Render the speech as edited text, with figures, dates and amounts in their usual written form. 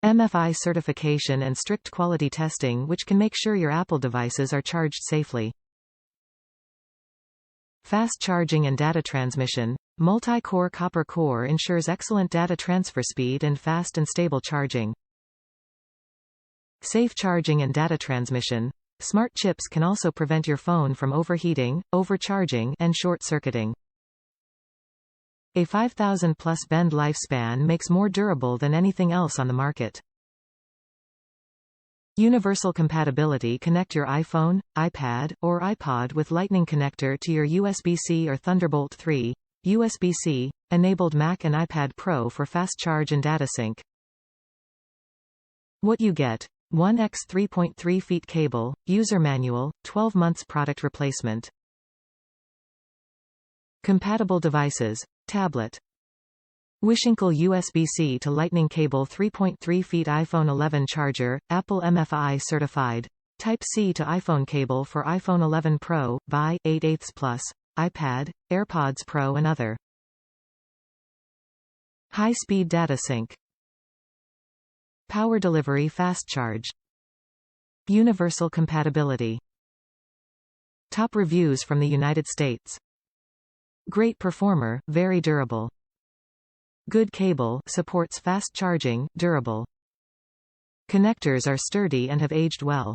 MFi certification and strict quality testing which can make sure your Apple devices are charged safely. Fast charging and data transmission. Multi-core copper core ensures excellent data transfer speed and fast and stable charging. Safe charging and data transmission. Smart chips can also prevent your phone from overheating, overcharging, and short-circuiting. A 5,000-plus bend lifespan makes more durable than anything else on the market. Universal compatibility. Connect your iPhone, iPad, or iPod with Lightning connector to your USB-C or Thunderbolt 3, USB-C, enabled Mac and iPad Pro for fast charge and data sync. What you get. 1x 3.3 feet cable, user manual, 12 months product replacement. Compatible devices. Tablet. Wishinkle USB C to Lightning cable 3.3 feet iPhone 11 charger, Apple MFi Certified. Type-C to iPhone cable for iPhone 11 Pro, by 8/8 Plus, iPad, AirPods Pro and other. High-speed data sync. Power delivery fast charge. Universal compatibility. Top reviews from the United States. Great performer, very durable. Good cable, supports fast charging, durable. Connectors are sturdy and have aged well.